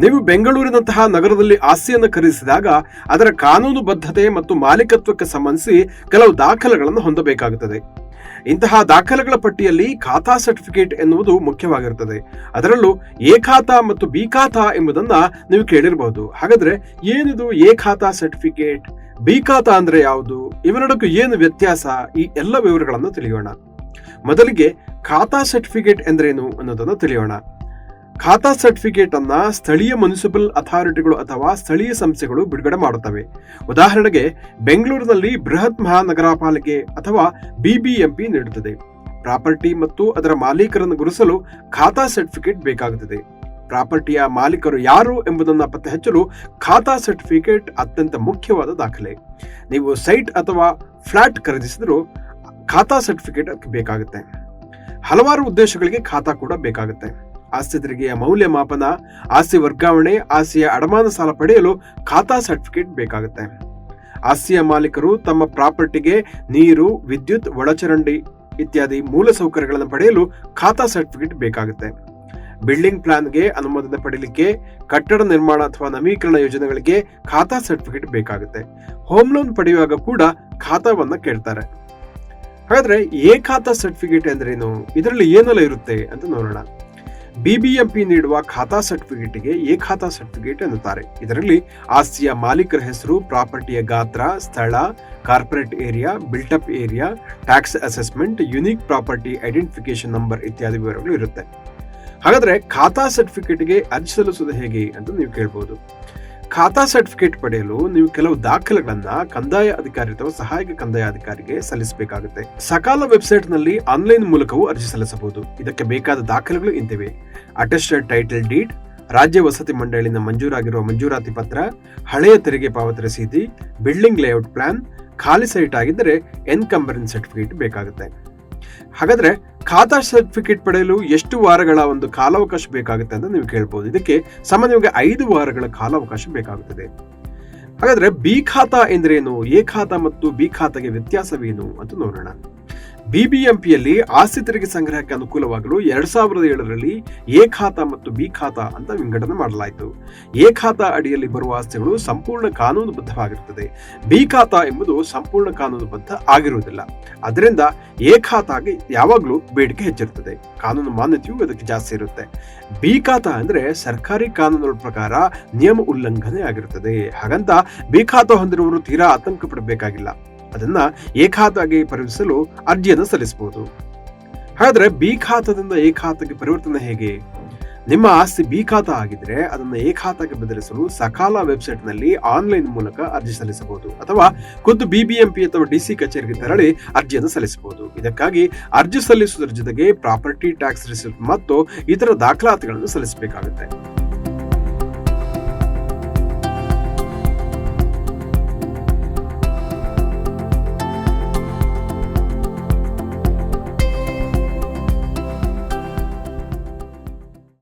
ನೀವು ಬೆಂಗಳೂರಿನಂತಹ ನಗರದಲ್ಲಿ ಆಸ್ತಿಯನ್ನು ಖರೀದಿಸಿದಾಗ ಅದರ ಕಾನೂನುಬದ್ಧತೆ ಮತ್ತು ಮಾಲೀಕತ್ವಕ್ಕೆ ಸಂಬಂಧಿಸಿ ಕೆಲವು ದಾಖಲೆಗಳನ್ನು ಹೊಂದಬೇಕಾಗುತ್ತದೆ. ಇಂತಹ ದಾಖಲೆಗಳ ಪಟ್ಟಿಯಲ್ಲಿ ಖಾತಾ ಸರ್ಟಿಫಿಕೇಟ್ ಎನ್ನುವುದು ಮುಖ್ಯವಾಗಿರುತ್ತದೆ. ಅದರಲ್ಲೂ ಎ ಖಾತಾ ಮತ್ತು ಬಿ ಖಾತಾ ಎಂಬುದನ್ನ ನೀವು ಕೇಳಿರಬಹುದು. ಹಾಗಾದ್ರೆ ಏನಿದು ಎ ಖಾತಾ ಸರ್ಟಿಫಿಕೇಟ್, ಬಿ ಖಾತಾ ಅಂದ್ರೆ ಯಾವುದು, ಇವೆರಡಕ್ಕೂ ಏನು ವ್ಯತ್ಯಾಸ, ಈ ಎಲ್ಲ ವಿವರಗಳನ್ನು ತಿಳಿಯೋಣ. ಮೊದಲಿಗೆ ಖಾತಾ ಸರ್ಟಿಫಿಕೇಟ್ ಎಂದ್ರೇನು ಅನ್ನೋದನ್ನು ತಿಳಿಯೋಣ. ಖಾತಾ ಸರ್ಟಿಫಿಕೇಟ್ ಅನ್ನ ಸ್ಥಳೀಯ ಮುನ್ಸಿಪಲ್ ಅಥಾರಿಟಿಗಳು ಅಥವಾ ಸ್ಥಳೀಯ ಸಂಸ್ಥೆಗಳು ಬಿಡುಗಡೆ ಮಾಡುತ್ತವೆ. ಉದಾಹರಣೆಗೆ ಬೆಂಗಳೂರಿನಲ್ಲಿ ಬೃಹತ್ ಮಹಾನಗರ ಪಾಲಿಕೆ ಅಥವಾ ಬಿಬಿಎಂಪಿ ನೀಡುತ್ತದೆ. ಪ್ರಾಪರ್ಟಿ ಮತ್ತು ಅದರ ಮಾಲೀಕರನ್ನು ಗುರುತಿಸಲು ಖಾತಾ ಸರ್ಟಿಫಿಕೇಟ್ ಬೇಕಾಗುತ್ತದೆ. ಪ್ರಾಪರ್ಟಿಯ ಮಾಲೀಕರು ಯಾರು ಎಂಬುದನ್ನು ಪತ್ತೆ ಹಚ್ಚಲು ಖಾತಾ ಸರ್ಟಿಫಿಕೇಟ್ ಅತ್ಯಂತ ಮುಖ್ಯವಾದ ದಾಖಲೆ. ನೀವು ಸೈಟ್ ಅಥವಾ ಫ್ಲಾಟ್ ಖರೀದಿಸಿದರೂ ಖಾತಾ ಸರ್ಟಿಫಿಕೇಟ್ ಬೇಕಾಗುತ್ತೆ. ಹಲವಾರು ಉದ್ದೇಶಗಳಿಗೆ ಖಾತಾ ಕೂಡ ಬೇಕಾಗುತ್ತೆ. ಆಸ್ತಿ ತೆರಿಗೆಯ ಮೌಲ್ಯಮಾಪನ, ಆಸ್ತಿ ವರ್ಗಾವಣೆ, ಆಸ್ತಿಯ ಅಡಮಾನ ಸಾಲ ಪಡೆಯಲು ಖಾತಾ ಸರ್ಟಿಫಿಕೇಟ್ ಬೇಕಾಗುತ್ತೆ. ಆಸ್ತಿಯ ಮಾಲೀಕರು ತಮ್ಮ ಪ್ರಾಪರ್ಟಿಗೆ ನೀರು, ವಿದ್ಯುತ್, ಒಳಚರಂಡಿ ಇತ್ಯಾದಿ ಮೂಲ ಸೌಕರ್ಯಗಳನ್ನು ಪಡೆಯಲು ಖಾತಾ ಸರ್ಟಿಫಿಕೇಟ್ ಬೇಕಾಗುತ್ತೆ. ಬಿಲ್ಡಿಂಗ್ ಪ್ಲಾನ್ಗೆ ಅನುಮೋದನೆ ಪಡೆಯಲಿಕ್ಕೆ, ಕಟ್ಟಡ ನಿರ್ಮಾಣ ಅಥವಾ ನವೀಕರಣ ಯೋಜನೆಗಳಿಗೆ ಖಾತಾ ಸರ್ಟಿಫಿಕೇಟ್ ಬೇಕಾಗುತ್ತೆ. ಹೋಮ್ ಲೋನ್ ಪಡೆಯುವಾಗ ಕೂಡ ಖಾತಾವನ್ನ ಕೇಳ್ತಾರೆ. ಹಾಗಾದ್ರೆ ಎ ಖಾತಾ ಸರ್ಟಿಫಿಕೇಟ್ ಎಂದ್ರೇನು, ಇದರಲ್ಲಿ ಏನೆಲ್ಲ ಇರುತ್ತೆ ಅಂತ ನೋಡೋಣ. ಬಿಬಿಎಂಪಿ ನೀಡುವ ಖಾತಾ ಸರ್ಟಿಫಿಕೇಟ್ಗೆ ಎ ಖಾತಾ ಸರ್ಟಿಫಿಕೇಟ್ ಎನ್ನುತ್ತಾರೆ. ಇದರಲ್ಲಿ ಆಸ್ತಿಯ ಮಾಲೀಕರ ಹೆಸರು, ಪ್ರಾಪರ್ಟಿಯ ಗಾತ್ರ, ಸ್ಥಳ, corporate area, built-up area, tax assessment, unique property identification number ಇತ್ಯಾದಿ ವಿವರಗಳು ಇರುತ್ತೆ. ಹಾಗಾದ್ರೆ ಖಾತಾ ಸರ್ಟಿಫಿಕೇಟ್ಗೆ ಅರ್ಜಿ ಸಲ್ಲಿಸುವುದು ಹೇಗೆ ಅಂತ ನೀವು ಕೇಳಬಹುದು. ಖಾತಾ ಸರ್ಟಿಫಿಕೇಟ್ ಪಡೆಯಲು ನೀವು ಕೆಲವು ದಾಖಲೆಗಳನ್ನ ಕಂದಾಯ ಅಧಿಕಾರಿ ಅಥವಾ ಸಹಾಯಕ ಕಂದಾಯ ಅಧಿಕಾರಿಗೆ ಸಲ್ಲಿಸಬೇಕಾಗುತ್ತೆ. ಸಕಾಲ ವೆಬ್ಸೈಟ್ ನಲ್ಲಿ ಆನ್ಲೈನ್ ಮೂಲಕವೂ ಅರ್ಜಿ ಸಲ್ಲಿಸಬಹುದು. ಇದಕ್ಕೆ ಬೇಕಾದ ದಾಖಲೆಗಳು ಇಂತಿವೆ: ಅಟೆಸ್ಟೆಡ್ ಟೈಟಲ್ ಡೀಡ್, ರಾಜ್ಯ ವಸತಿ ಮಂಡಳಿಯಿಂದ ಮಂಜೂರಾಗಿರುವ ಮಂಜೂರಾತಿ ಪತ್ರ, ಹಳೆಯ ತೆರಿಗೆ ಪಾವತಿ ರಸೀದಿ, ಬಿಲ್ಡಿಂಗ್ ಲೇಔಟ್ ಪ್ಲಾನ್, ಖಾಲಿ ಸೈಟ್ ಆಗಿದ್ದರೆ ಎನ್ಕಂಬರೆನ್ಸ್ ಸರ್ಟಿಫಿಕೇಟ್ ಬೇಕಾಗುತ್ತೆ. ಹಾಗಾದ್ರೆ ಖಾತಾ ಸರ್ಟಿಫಿಕೇಟ್ ಪಡೆಯಲು ಎಷ್ಟು ವಾರಗಳ ಒಂದು ಕಾಲಾವಕಾಶ ಬೇಕಾಗುತ್ತೆ ಅಂತ ನೀವು ಕೇಳಬಹುದು. ಇದಕ್ಕೆ ಸಾಮಾನ್ಯವಾಗಿ 5 ವಾರಗಳ ಕಾಲಾವಕಾಶ ಬೇಕಾಗುತ್ತದೆ. ಹಾಗಾದ್ರೆ ಬಿ ಖಾತಾ ಎಂದ್ರೇನು, ಎ ಖಾತಾ ಮತ್ತು ಬಿ ಖಾತಾಗೆ ವ್ಯತ್ಯಾಸವೇನು ಅಂತ ನೋಡೋಣ. ಬಿಬಿಎಂಪಿಯಲ್ಲಿ ಆಸ್ತಿ ತೆರಿಗೆ ಸಂಗ್ರಹಕ್ಕೆ ಅನುಕೂಲವಾಗಲು 2007ರಲ್ಲಿ ಎ ಖಾತಾ ಮತ್ತು ಬಿ ಖಾತಾ ಅಂತ ವಿಂಗಡಣೆ ಮಾಡಲಾಯಿತು. ಎ ಖಾತಾ ಅಡಿಯಲ್ಲಿ ಬರುವ ಆಸ್ತಿಗಳು ಸಂಪೂರ್ಣ ಕಾನೂನುಬದ್ಧವಾಗಿರುತ್ತದೆ. ಬಿ ಖಾತಾ ಎಂಬುದು ಸಂಪೂರ್ಣ ಕಾನೂನುಬದ್ಧ ಆಗಿರುವುದಿಲ್ಲ. ಅದರಿಂದ ಎ ಖಾತಾಗೆ ಯಾವಾಗಲೂ ಬೇಡಿಕೆ ಹೆಚ್ಚಿರುತ್ತದೆ, ಕಾನೂನು ಮಾನ್ಯತೆಯು ಅದಕ್ಕೆ ಜಾಸ್ತಿ ಇರುತ್ತೆ. ಬಿ ಖಾತಾ ಅಂದ್ರೆ ಸರ್ಕಾರಿ ಕಾನೂನುಗಳ ಪ್ರಕಾರ ನಿಯಮ ಉಲ್ಲಂಘನೆ ಆಗಿರುತ್ತದೆ. ಹಾಗಂತ ಬಿ ಖಾತಾ ಹೊಂದಿರುವವರು ತೀರಾ ಆತಂಕ ಪಡಬೇಕಾಗಿಲ್ಲ. ಅದನ್ನ ಎ ಖಾತಾಗೆ ಪರಿವರ್ತಿಸಲು ಅರ್ಜಿಯನ್ನು ಸಲ್ಲಿಸಬಹುದು. ಹಾಗಾದ್ರೆ ಬಿ ಖಾತಾದಿಂದ ಎ ಖಾತಾಗೆ ಪರಿವರ್ತನೆ ಹೇಗೆ? ನಿಮ್ಮ ಆಸ್ತಿ ಬಿ ಖಾತಾ ಆಗಿದ್ರೆ ಅದನ್ನ ಎ ಖಾತಾಗೆ ಬದಲಿಸಲು ಸಕಾಲ ವೆಬ್ಸೈಟ್ ನಲ್ಲಿ ಆನ್ಲೈನ್ ಮೂಲಕ ಅರ್ಜಿ ಸಲ್ಲಿಸಬಹುದು ಅಥವಾ ಖುದ್ದು ಬಿಬಿಎಂಪಿ ಅಥವಾ ಡಿಸಿ ಕಚೇರಿಗೆ ತೆರಳಿ ಅರ್ಜಿಯನ್ನು ಸಲ್ಲಿಸಬಹುದು. ಇದಕ್ಕಾಗಿ ಅರ್ಜಿ ಸಲ್ಲಿಸುವುದರ ಜೊತೆಗೆ ಪ್ರಾಪರ್ಟಿ ಟ್ಯಾಕ್ಸ್ ರಿಸಿಪ್ಟ್ ಮತ್ತು ಇತರ ದಾಖಲಾತಿಗಳನ್ನು ಸಲ್ಲಿಸಬೇಕಾಗುತ್ತೆ.